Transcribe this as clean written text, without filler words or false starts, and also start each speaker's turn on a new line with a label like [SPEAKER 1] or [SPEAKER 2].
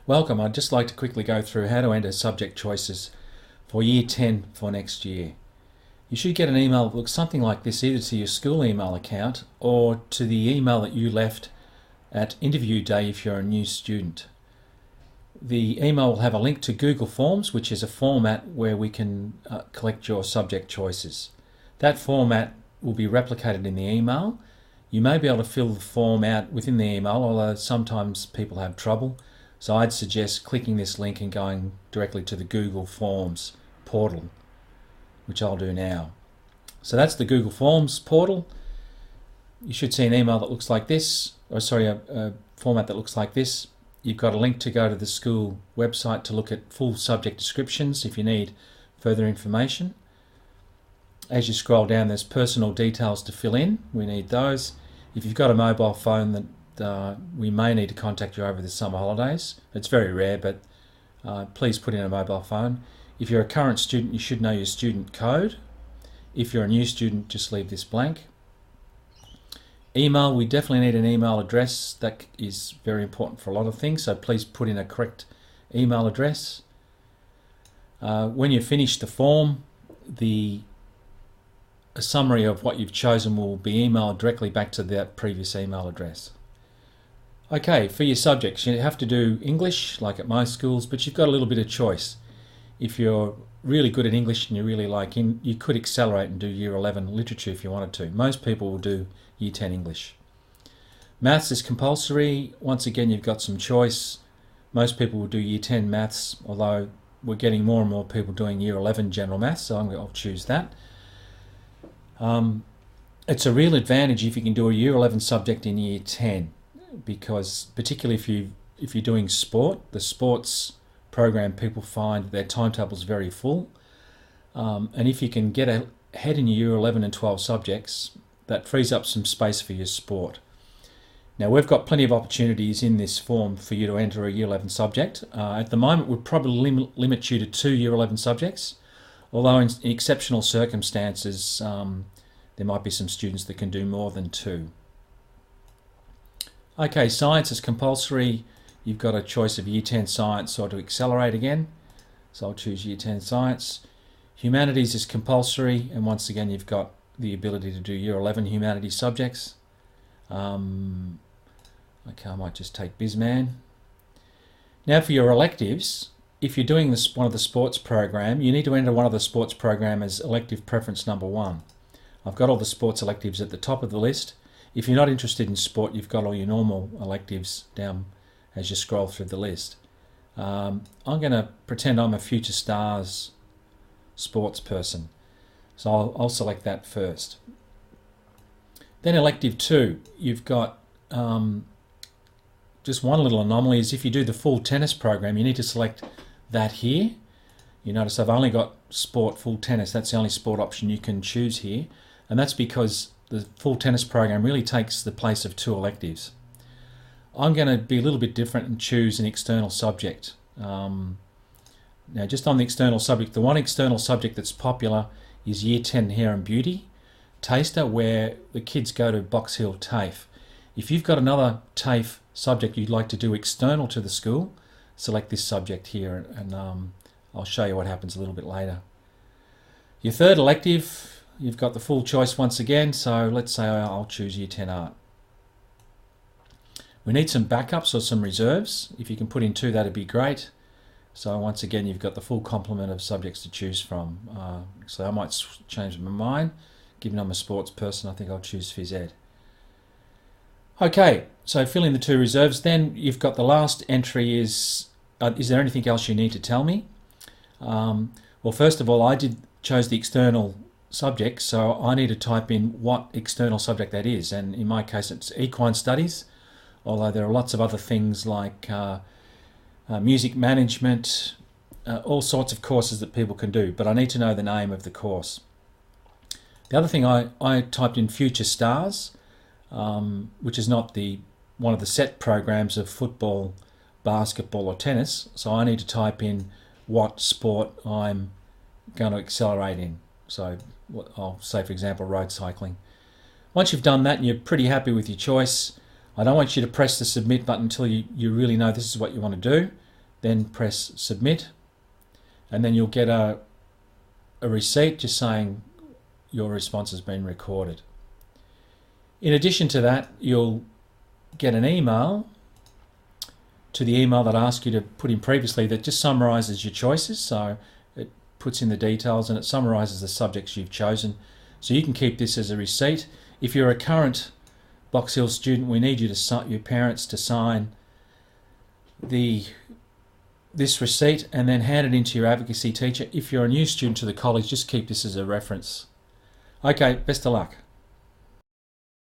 [SPEAKER 1] Welcome. I'd just like to quickly go through how to enter subject choices for Year 10 for next year. You should get an email that looks something like this, either to your school email account or to the email that you left at interview day if you're a new student. The email will have a link to Google Forms, which is a format where we can collect your subject choices. That format will be replicated in the email. You may be able to fill the form out within the email, although sometimes people have trouble. So I'd suggest clicking this link and going directly to the Google Forms portal, which I'll do now. So that's the Google Forms portal. You should see an email that looks like this, a format that looks like this. You've got a link to go to the school website to look at full subject descriptions if you need further information. As you scroll down, there's personal details to fill in. We need those. If you've got a mobile phone, that we may need to contact you over the summer holidays. It's very rare, but please put in a mobile phone. If you're a current student, you should know your student code. If you're a new student, just leave this blank. Email, we definitely need an email address. That is very important for a lot of things, so please put in a correct email address. When you finish the form, a summary of what you've chosen will be emailed directly back to that previous email address. Okay, for your subjects, you have to do English, like at most schools, but you've got a little bit of choice. If you're really good at English and you really like you could accelerate and do Year 11 literature if you wanted to. Most people will do Year 10 English. Maths is compulsory. Once again, you've got some choice. Most people will do Year 10 Maths, although we're getting more and more people doing Year 11 General Maths, so I'll choose that. It's a real advantage if you can do a Year 11 subject in Year 10, because particularly if you're doing sport, the sports program, people find their timetable's very full, and if you can get ahead in your Year 11 and 12 subjects, that frees up some space for your sport. Now, we've got plenty of opportunities in this form for you to enter a Year 11 subject. At the moment, we'd probably limit you to 2 Year 11 subjects, although in exceptional circumstances, there might be some students that can do more than 2. Okay, science is compulsory. You've got a choice of Year 10 Science or to accelerate again. So I'll choose Year 10 Science. Humanities is compulsory, and once again you've got the ability to do Year 11 Humanities subjects. Okay, I might just take BizMan. Now for your electives, if you're doing one of the sports program, you need to enter one of the sports program as elective preference number 1. I've got all the sports electives at the top of the list. If you're not interested in sport, you've got all your normal electives down as you scroll through the list. I'm going to pretend I'm a Future Stars sports person, so I'll select that first. Then elective 2, you've got just one little anomaly is if you do the full tennis program, you need to select that here. You notice I've only got sport full tennis. That's the only sport option you can choose here, and that's because the full tennis program really takes the place of 2 electives. I'm going to be a little bit different and choose an external subject. Now, just on the external subject, the one external subject that's popular is Year 10 Hair and Beauty Taster, where the kids go to Box Hill TAFE. If you've got another TAFE subject you'd like to do external to the school, select this subject here, and I'll show you what happens a little bit later. Your third elective, you've got the full choice once again, so let's say I'll choose Year 10 Art. We need some backups or some reserves. If you can put in 2, that'd be great. So once again, you've got the full complement of subjects to choose from. So I might change my mind. Given I'm a sports person, I think I'll choose Phys Ed. Okay, so fill in the 2 reserves. Then you've got the last entry is there anything else you need to tell me? Well, first of all, I chose the external subject, so I need to type in what external subject that is. And in my case, it's equine studies, although there are lots of other things like music management, all sorts of courses that people can do, but I need to know the name of the course. The other thing, I typed in Future Stars, which is not one of the set programs of football, basketball or tennis, so I need to type in what sport I'm going to accelerate in. So I'll say, for example, road cycling. Once you've done that and you're pretty happy with your choice, I don't want you to press the submit button until you really know this is what you want to do. then press submit, and then you'll get a receipt just saying your response has been recorded. In addition to that, you'll get an email to the email that I asked you to put in previously that just summarises your choices. So it puts in the details and it summarises the subjects you've chosen. So you can keep this as a receipt. If you're a current Box Hill student, we need you to your parents to sign this receipt and then hand it into your advocacy teacher. If you're a new student to the college, just keep this as a reference. Okay, best of luck.